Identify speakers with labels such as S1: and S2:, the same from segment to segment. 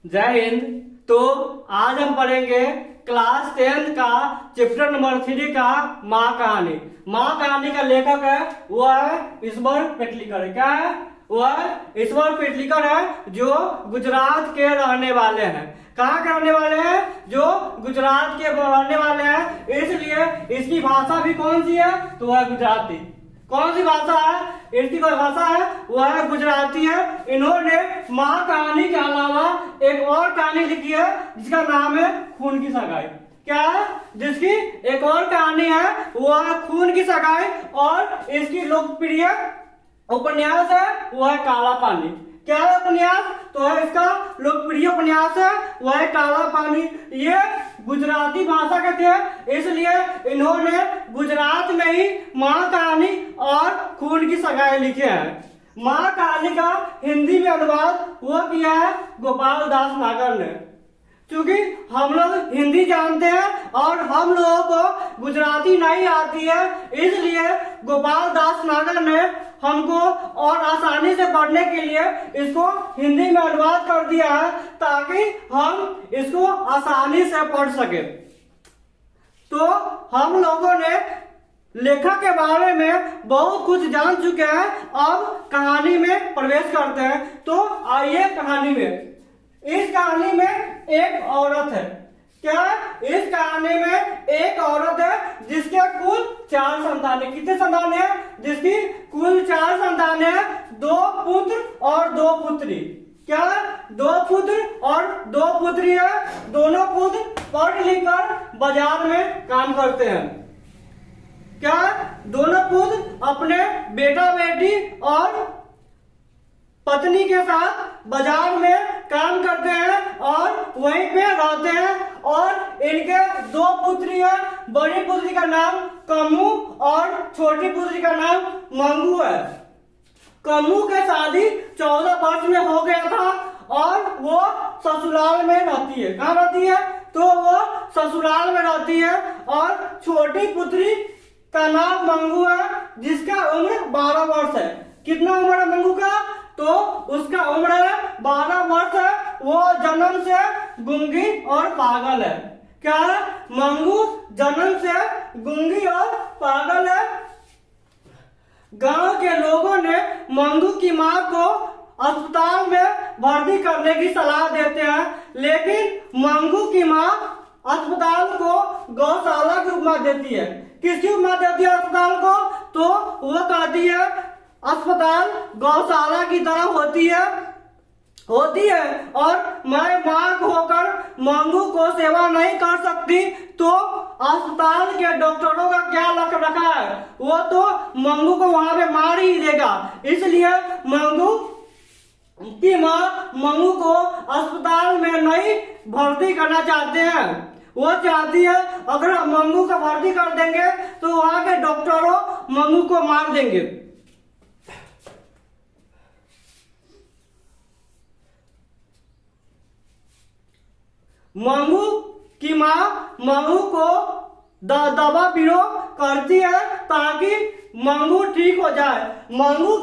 S1: जय हिंद। तो आज हम पढ़ेंगे क्लास 10 का चैप्टर नंबर 3 का माँ कहानी। माँ कहानी का लेखक है वह है ईश्वर पेटलीकर। क्या है? वह ईश्वर पेटलीकर है जो गुजरात के रहने वाले हैं। कहाँ के रहने वाले हैं? जो गुजरात के रहने वाले हैं, इसलिए इसकी भाषा भी कौन सी है? तो वह गुजराती। कौन सी भाषा है? इनकी कोई भाषा है वह गुजराती है। इन्होंने माँ कहानी के अलावा एक और कहानी लिखी है जिसका नाम है खून की सगाई। क्या है? जिसकी एक और कहानी है वह है खून की सगाई, और इसकी लोकप्रिय उपन्यास है वह है काला पानी। क्या है उपन्यास? तो है इसका लोकप्रिय उपन्यास है वह है काला पानी। ये गुजराती भाषा के थे, इसलिए इन्होंने गुजरात में ही माँ कहानी और खून की सगाई लिखे हैं। माँ कहानी का हिंदी में अनुवाद वो किया है गोपाल दास नागर ने। क्योंकि हम लोग हिंदी जानते हैं और हम लोगों को गुजराती नहीं आती है, इसलिए गोपाल दास नागर ने हमको और आसानी से पढ़ने के लिए इसको हिंदी में अनुवाद कर दिया है ताकि हम इसको आसानी से पढ़ सके। तो हम लोगों ने लेखक के बारे में बहुत कुछ जान चुके हैं, अब कहानी में प्रवेश करते हैं। तो आइए कहानी में। इस कहानी में एक औरत है। क्या? इस कहानी में एक औरत है जिसके कुल 4 संतान है। कितने संतान है? जिसकी कुल 4 संतान है, 2 पुत्र और 2 पुत्री। क्या? 2 पुत्र और 2 पुत्री है। दोनों पुत्र पढ़ लिख कर बाजार में काम करते हैं। क्या? दोनों पुत्र अपने बेटा बेटी और पत्नी के साथ बाजार में काम करते हैं और वहीं पे रहते हैं। और इनके 2 पुत्री है। बड़ी पुत्री का नाम कम्मू और छोटी पुत्री का नाम मंगू है। कम्मू के शादी 14 वर्ष में हो गया था और वो ससुराल में रहती है। कहाँ रहती है? तो वो ससुराल में रहती है। और छोटी पुत्री का नाम मंगू है जिसका उम्र 12 वर्ष है। कितना उम्र है मंगू का? तो उसका उम्र है 12 वर्ष है। वो जन्म से गूंगी और पागल है। क्या है? मंगू जन्म से गूंगी और पागल है। गांव के लोगों ने मंगू की मां को अस्पताल में भर्ती करने की सलाह देते हैं, लेकिन मंगू की मां अस्पताल को गौशाला की उपमा देती है। किसकी उपमा देती है अस्पताल को? तो वो कहती है अस्पताल गौशाला की तरह होती है और मैं मां होकर मंगू को सेवा नहीं कर सकती, तो अस्पताल के डॉक्टरों का क्या लक रखा है, वो तो मंगू को वहां पे मार ही देगा। इसलिए मंगू की मां मंगू को अस्पताल में नहीं भर्ती करना चाहते हैं। वो चाहती है अगर हम मंगू को भर्ती कर देंगे तो वहां के डॉक्टरों मंगू को मार देंगे। मंगू की मां मंगू को दवा पीरो करती है ताकि मंगू ठीक हो जाए। मंगू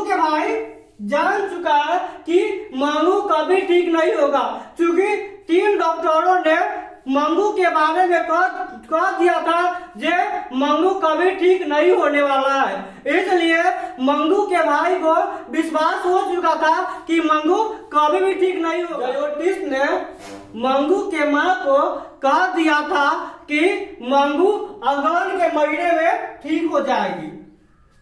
S1: के भाई जान चुका है कि मंगू कभी ठीक नहीं होगा, क्योंकि 3 डॉक्टरों ने मंगू के बारे में कह दिया था जे मंगू कभी ठीक नहीं होने वाला है। इसलिए मंगू के भाई को विश्वास हो चुका था कि मंगू कभी भी ठीक नहीं होगा। ज्योतिष ने मंगू के मां को कह दिया था कि मंगू अगहन के महीने में ठीक हो जाएगी।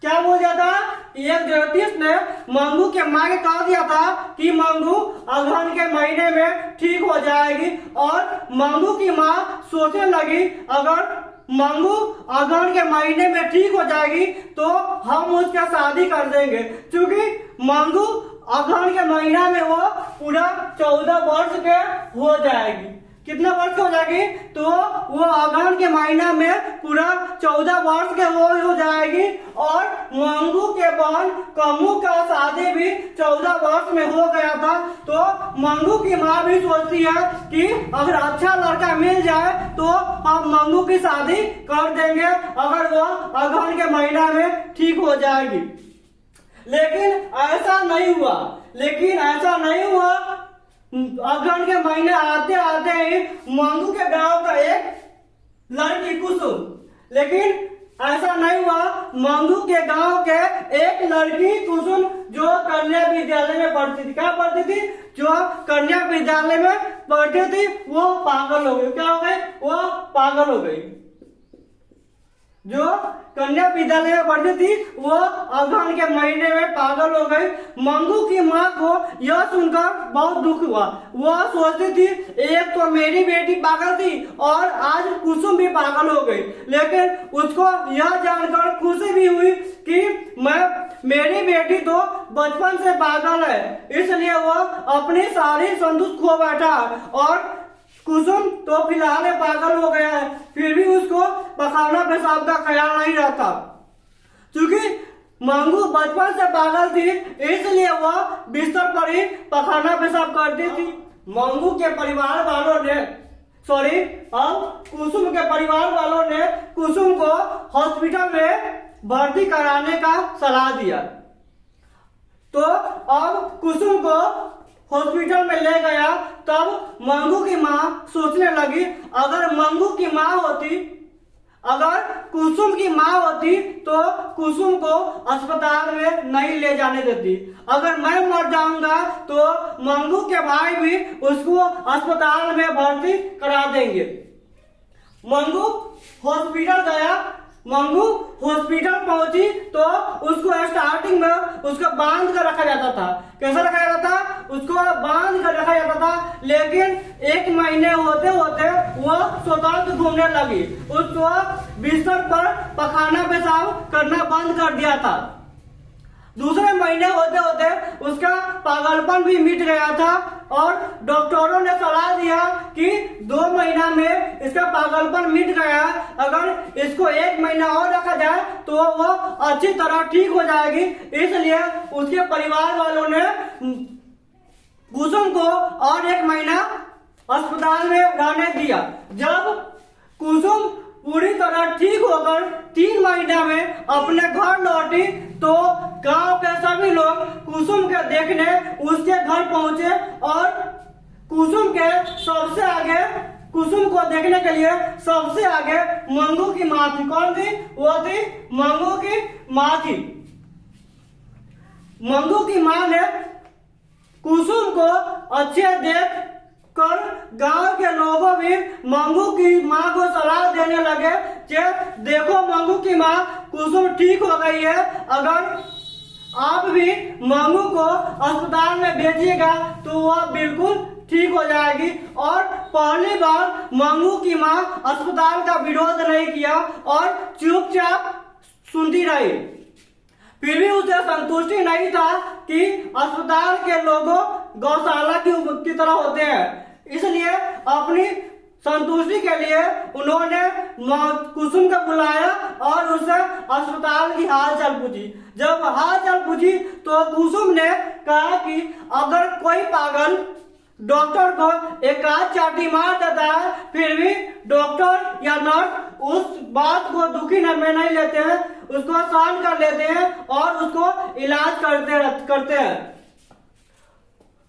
S1: क्या बोल दिया था? एक ज्योतिष ने मंगू के मां के कह दिया था कि मंगू अगहन के महीने में ठीक हो जाएगी। और मंगू की मां सोचने लगी अगर मंगू अगहन के महीने में ठीक हो जाएगी तो हम उसका शादी कर देंगे, क्योंकि मंगू अगहन के महीना में वो पूरा 14 वर्ष के हो जाएगी। कितना वर्ष हो जाएगी? तो वो अगहन के महीना में पूरा 14 वर्ष के हो जाएगी। और मंगू के बहन कम्मू का शादी भी 14 वर्ष में हो गया था। तो मंगू की माँ भी सोचती है कि अगर अच्छा लड़का मिल जाए तो हम मंगू की शादी कर देंगे अगर वो अगहन के महीना में ठीक हो जाएगी। लेकिन ऐसा नहीं हुआ। अगहन के महीने आते आते ही मंगू के गांव का एक लड़की कुसुम, लेकिन ऐसा नहीं हुआ। मंगू के गांव के एक लड़की कुसुम जो कन्या विद्यालय में पढ़ती थी, क्या पढ़ती थी, जो कन्या विद्यालय में पढ़ती थी, वो पागल हो गई। क्या हो गई, वो पागल हो गई। जो कन्या विद्यालय में पढ़ती थी वो अगहन के महीने में पागल हो गई। मंगू की माँ को यह सुनकर बहुत दुख हुआ। वह सोचती थी एक तो मेरी बेटी पागल थी और आज कुसुम भी पागल हो गई, लेकिन उसको यह जानकर खुशी भी हुई कि मेरी बेटी तो बचपन से पागल है, इसलिए वह अपनी सारी संतुष्ट खो बैठा। और कुसुम तो फिलहाल पागल हो गया है, फिर भी उसको पखाना पेशाब का ख्याल नहीं रहता। क्योंकि मंगू बचपन से पागल थी, इसलिए वह बिस्तर पर ही पखाना पेशाब करती थी। मंगू के परिवार वालों ने कुसुम के परिवार वालों ने कुसुम को हॉस्पिटल में भर्ती कराने का सलाह दिया। तो अब कुसुम को हॉस्पिटल में ले गया। तब मंगू की माँ सोचने लगी अगर मंगू की माँ होती, अगर कुसुम की माँ होती तो कुसुम को अस्पताल में नहीं ले जाने देती। अगर मैं मर जाऊंगा तो मंगू के भाई भी उसको अस्पताल में भर्ती करा देंगे। मंगू हॉस्पिटल गया। मंगू हॉस्पिटल पहुंची तो उसको स्टार्टिंग में उसको बांध कर रखा जाता था। कैसा रखा जाता था, उसको बांध कर रखा जाता था, लेकिन 1 महीने होते होते वो स्वतंत्र घूमने लगी। उसको बिस्तर पर पखाना पेशाब करना बंद कर दिया था। दूसरे महीने होते होते उसका पागलपन भी मिट गया था और डॉक्टरों ने सलाह दिया कि 2 महीना में इसका पागलपन मिट गया, अगर इसको 1 महीना और रखा जाए तो वो अच्छी तरह ठीक हो जाएगी। इसलिए उसके परिवार वालों ने कुसुम को और 1 महीना अस्पताल में रहने दिया। जब कुसुम पूरी तरह ठीक होकर 3 महीना में अपने घर लौटी तो गांव के सभी लोग कुसुम के देखने उसके घर पहुंचे और कुसुम को देखने के लिए सबसे आगे मंगू की माँ थी। कौन थी, वो थी मंगू की माँ थी। मंगू की माँ ने कुसुम को अच्छे देख कर गांव के लोगों भी मंगू की माँ को सलाह देने लगे कि देखो मंगू की माँ कुसुम ठीक हो गई है, अगर आप भी मंगू को अस्पताल में भेजिएगा तो वह बिल्कुल ठीक हो जाएगी। और पहली बार मंगू की माँ अस्पताल का विरोध नहीं किया और चुपचाप सुनती रही। फिर भी उसे संतुष्टि नहीं था कि अस्पताल के लोगों गौशाला की तरह होते हैं, इसलिए अपनी संतुष्टि के लिए उन्होंने कुसुम को बुलाया और उससे अस्पताल की हाल चाल पूछी। जब हाल चाल पूछी तो कुसुम ने कहा कि अगर कोई पागल डॉक्टर को एक आध चाटी मार देता है, फिर भी डॉक्टर या नर्स उस बात को दुखी में नहीं लेते हैं, उसको सहन कर लेते हैं और उसको इलाज करते हैं।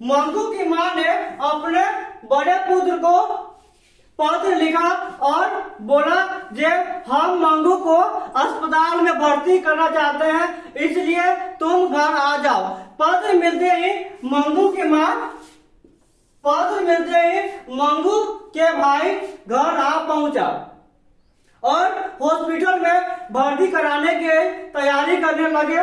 S1: मंगू की माँ ने अपने बड़े पुत्र को पत्र लिखा और बोला जे हम मंगू को अस्पताल में भर्ती करना चाहते हैं, इसलिए तुम घर आ जाओ। पत्र मिलते ही मंगू के भाई घर आ पहुंचा और हॉस्पिटल में भर्ती कराने की तैयारी करने लगे।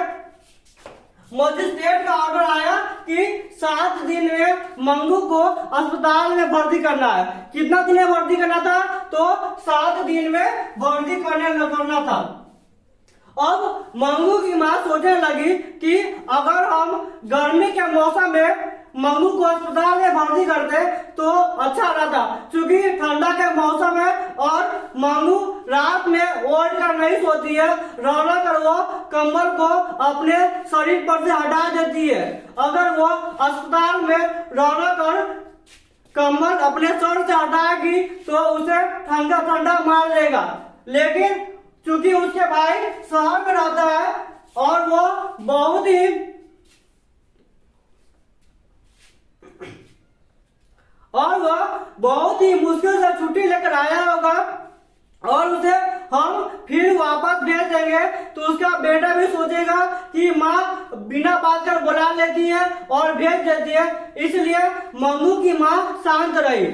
S1: मजिस्ट्रेट का ऑर्डर आया कि 7 दिन में मंगू को अस्पताल में भर्ती करना है। कितना दिन में भर्ती करना था, तो 7 दिन में भर्ती करना था। अब मंगू की माँ सोचने लगी कि अगर हम गर्मी के मौसम में मंगू को अस्पताल में भर्ती करते तो अच्छा रहता, क्योंकि ठंडा के मौसम है और मंगू रात में ओढ़ कर नहीं सोती है, रौला कर वो कंबल को अपने शरीर पर से हटा देती है। अगर वो अस्पताल में रौला कर कंबल अपने सर से हटाएगी तो उसे ठंडा मार देगा, लेकिन क्योंकि उसके भाई शहर में रहता है और वो बहुत ही बहुत ही मुश्किल से छुट्टी लेकर आया होगा और उसे हम फिर वापस भेज देंगे तो उसका बेटा भी सोचेगा कि माँ बिना बात कर बुला लेती है और भेज देती है, इसलिए मंगू की माँ शांत रही।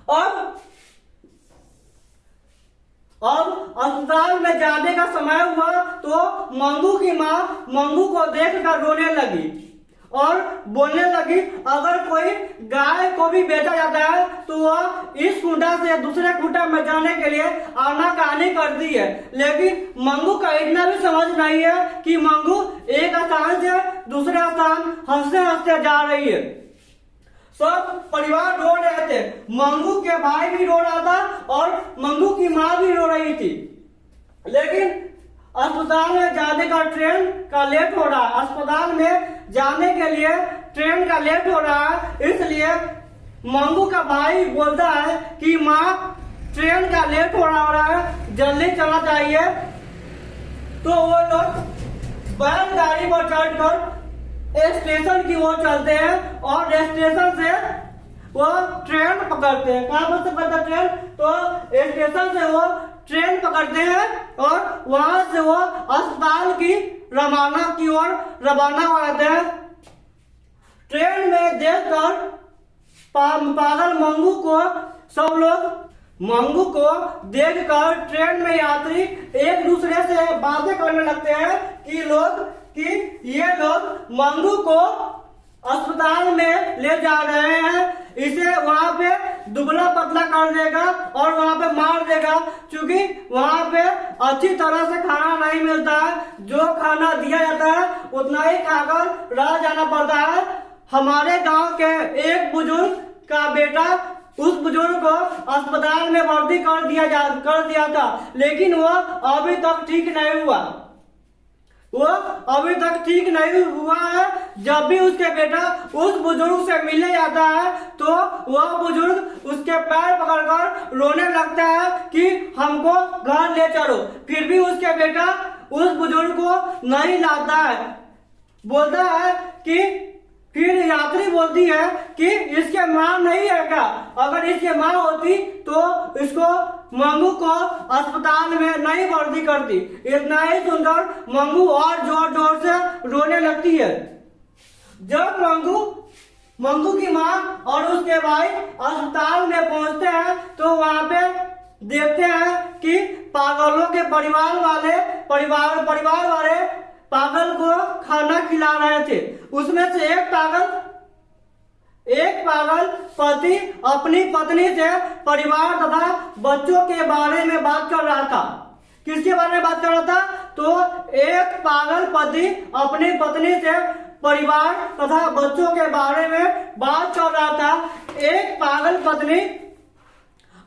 S1: अब अस्पताल में जाने का समय हुआ तो मंगू की माँ मंगू को देखकर रोने लगी और बोलने लगी, अगर कोई गाय को भी बेचा जाता है तो वह इस खूंटा से दूसरे खूंटा में जाने के लिए आनाकानी करती है, लेकिन मंगू का इतना भी समझ नहीं है कि मंगू एक स्थान से दूसरे स्थान हंसते हंसते जा रही है। सब परिवार रो रहे थे, मंगू के भाई भी रो रहा था और मंगू की माँ भी रो रही थी, लेकिन अस्पताल में जाने का ट्रेन का लेट हो रहा है। अस्पताल में जाने के लिए ट्रेन का लेट हो रहा है, इसलिए मंगू का भाई बोलता है कि माँ ट्रेन का लेट हो रहा है, जल्दी चलना चाहिए। तो वो लोग बैलगाड़ी पर चढ़कर स्टेशन की ओर चलते हैं और स्टेशन से वो ट्रेन पकड़ते हैं। कहाँ पर से पकड़ते ट्रेन? तो स्टेशन से वो ट्रेन पकड़ते हैं और वहां से वो अस्पताल की ओर रवाना होते हैं। ट्रेन में देखकर पागल मंगू को सब लोग मंगू को देखकर ट्रेन में यात्री एक दूसरे से बातें करने लगते हैं कि ये लोग मंगू को अस्पताल में ले जा रहे हैं, इसे वहां पे दुबला पतला कर देगा और वहां पे मार देगा, क्योंकि वहां पे अच्छी तरह से खाना नहीं मिलता है। जो खाना दिया जाता है उतना ही खाकर रह जाना पड़ता है। हमारे गांव के एक बुजुर्ग का बेटा उस बुजुर्ग को अस्पताल में भर्ती कर दिया था, लेकिन वो अभी तक ठीक नहीं हुआ है। जब भी उसके बेटा उस बुजुर्ग से मिलने जाता है तो वह बुजुर्ग उसके पैर पकड़कर रोने लगता है कि हमको घर ले चलो, फिर भी उसके बेटा उस बुजुर्ग को नहीं लाता है। बोलता है कि फिर यात्री बोलती है कि इसके माँ नहीं है क्या? अगर इसके माँ होती तो इसको मंगू को अस्पताल में नहीं भर्ती करती। इतना ही सुनकर मंगू और जोर जोर से रोने लगती है। जब मंगू की माँ और उसके भाई अस्पताल में पहुंचते हैं तो वहां पे देखते हैं कि पागलों के परिवार वाले पागल को खाना खिला रहे थे। उसमें से एक पागल पति अपनी पत्नी से परिवार तथा बच्चों के बारे में बात कर रहा था। किसके बारे में बात कर रहा था? तो एक पागल पति अपनी पत्नी से परिवार तथा बच्चों के बारे में बात कर रहा था। एक पागल पत्नी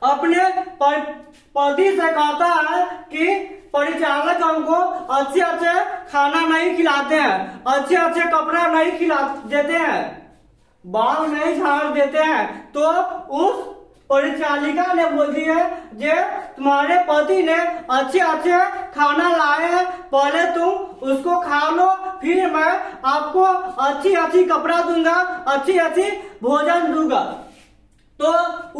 S1: अपने पति से कहता है कि परिचालक हमको अच्छे खाना नहीं खिलाते हैं, अच्छे कपड़ा नहीं देते हैं, बाल नहीं झाड़ देते हैं। तो उस परिचालिका ने बोली है जे तुम्हारे पति ने अच्छे खाना लाए हैं, पहले तुम उसको खा लो, फिर मैं आपको अच्छी कपड़ा दूंगा, अच्छी भोजन दूंगा। तो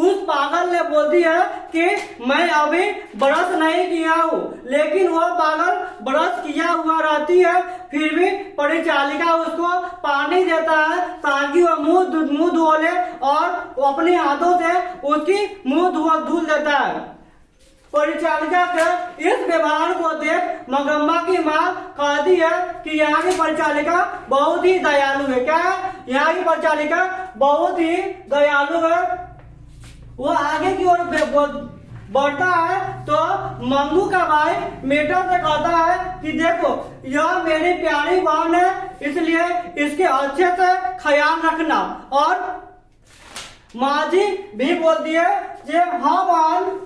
S1: उस पागल ने बोल दिया कि मैं अभी ब्रश नहीं किया हूँ, लेकिन वो पागल ब्रश किया हुआ रहती है, फिर भी परिचालिका उसको पानी देता है ताकि वो मुंह धो ले और अपने हाथों से उसकी मुंह धुल देता है। परिचालिका के इस व्यवहार को देख मंगम्मा की माँ कहती है कि यहाँ की परिचालिका बहुत ही दयालु है। क्या है? यहाँ की परिचालिका बहुत ही दयालु है। वो आगे की ओर बढ़ता है तो मंगू का भाई मेटर से कहता है कि देखो यह मेरी प्यारी बहन है, इसलिए इसके अच्छे से ख्याल रखना। और माँ जी भी बोलती है कि हाँ बहन,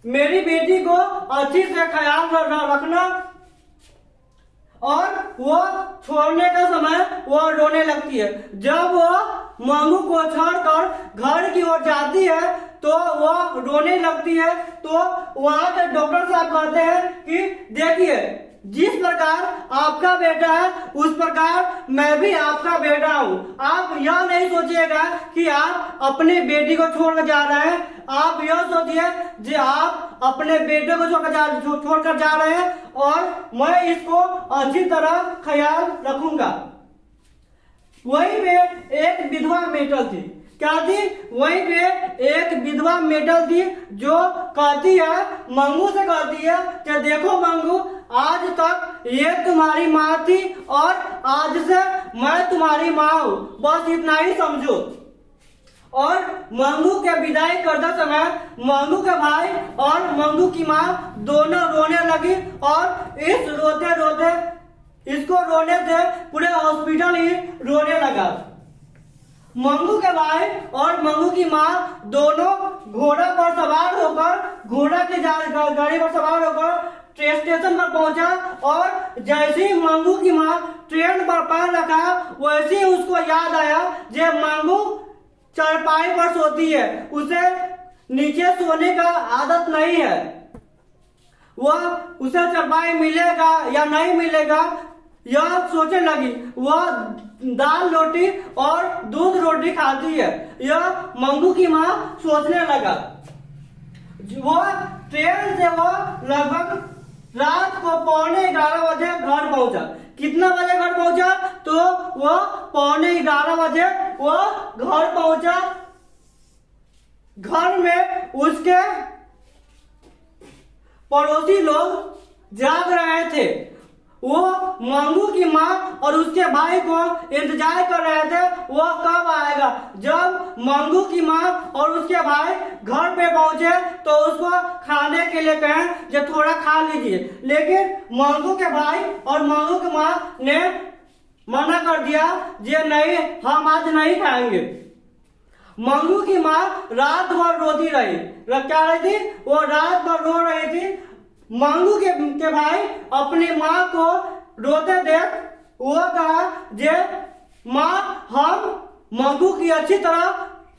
S1: मेरी बेटी को अच्छी से ख्याल रखना। और वो छोड़ने का समय वो रोने लगती है। जब वो मंगू को छोड़कर घर की ओर जाती है तो वो रोने लगती है। तो वहां के डॉक्टर साहब कहते हैं कि देखिए जिस प्रकार आपका बेटा है उस प्रकार मैं भी आपका बेटा हूँ। आप यह नहीं सोचिएगा कि आप अपने बेटी को छोड़कर जा रहे हैं, आप यह सोचिए कि आप अपने बेटे को छोड़कर जा रहे हैं और मैं इसको अच्छी तरह ख्याल रखूंगा। वहीं पे एक विधवा मेटल थी। क्या थी? वहीं पे एक विधवा मेटल थी जो कहती है, मंगू से कहती है कि देखो मंगू, आज तक ये तुम्हारी माँ थी और आज से मैं तुम्हारी माँ हूँ, बस इतना ही समझो। और मंगू के विदाई करते समय मंगू के भाई और मंगू की माँ दोनों रोने लगी और इस रोते रोते इसको रोने से पूरे हॉस्पिटल ही रोने लगा। मंगू के भाई और मंगू की माँ दोनों घोड़ा पर सवार होकर, घोड़ा की गाड़ी पर सवार होकर स्टेशन पर पहुंचा और जैसे ही मंगू की माँ ट्रेन पर पैर रखा वैसे ही उसको याद आया जब मंगू चारपाई पर सोती है, उसे नीचे सोने का आदत नहीं है, वह उसे चारपाई मिलेगा या नहीं मिलेगा यह सोचने लगी। वह दाल रोटी और दूध रोटी खाती है, यह मंगू की माँ सोचने लगा। वह ट्रेन से वो लगभग रात को 11:15 बजे घर पहुंचा। कितना बजे घर पहुंचा? तो वह 11:15 बजे वह घर पहुंचा। घर में उसके पड़ोसी लोग जाग रहे थे। वो मंगू की माँ और उसके भाई को इंतजार कर रहे थे वह कब आएगा। जब मंगू की माँ और उसके भाई घर पे पहुंचे तो उसको खाने के लिए कहें जो थोड़ा खा लीजिए, लेकिन मंगू के भाई और मंगू की माँ ने मना कर दिया, ये नहीं, हम आज नहीं खाएंगे। मंगू की माँ रात भर रोती रही। क्या रही थी? वो रात भर रो रही थी। मंगू के भाई अपनी माँ को रोते देख वो कहा, जे माँ हम मंगू की अच्छी तरह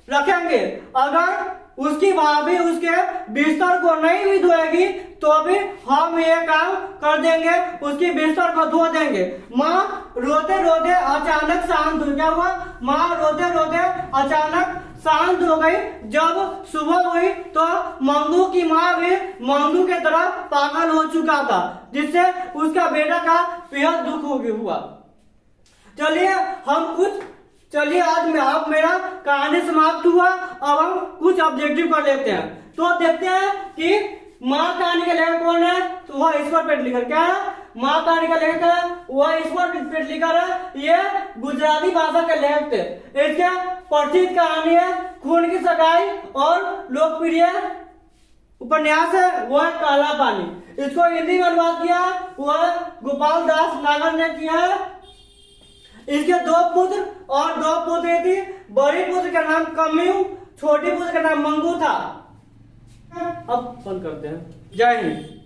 S1: रखेंगे, अगर उसकी भाभी उसके बिस्तर को नहीं भी धोएगी तो भी हम ये काम कर देंगे, उसकी बिस्तर को धो देंगे। माँ रोते रोते अचानक शांत हो गया। हुआ माँ रोते रोते अचानक शांत हो गई। जब सुबह हुई तो मंगू की माँ भी मंगू के तरह पागल हो चुका था, जिससे उसका बेटा का बेहद दुख हुआ। चलिए आज मेरा कहानी समाप्त हुआ। अब हम कुछ ऑब्जेक्टिव कर लेते हैं। तो देखते हैं कि माँ कहानी का लेखक कौन है। तो वह ईश्वर पेटलीकर। क्या है? माँ कहानी का लेखक है वह ईश्वर पेटलीकर है। ये गुजराती भाषा के लेखक थे। इसके प्रसिद्ध कहानी है खून की सगाई और लोकप्रिय उपन्यास है वह काला पानी। इसको हिंदी में अनुवाद किया वह गोपाल दास नागर ने किया है। इसके 2 पुत्र और 2 पुत्री थी। बड़ी पुत्र का नाम कम्यू, छोटी पुत्र का नाम मंगू था। अब बंद करते हैं। जय हिंद।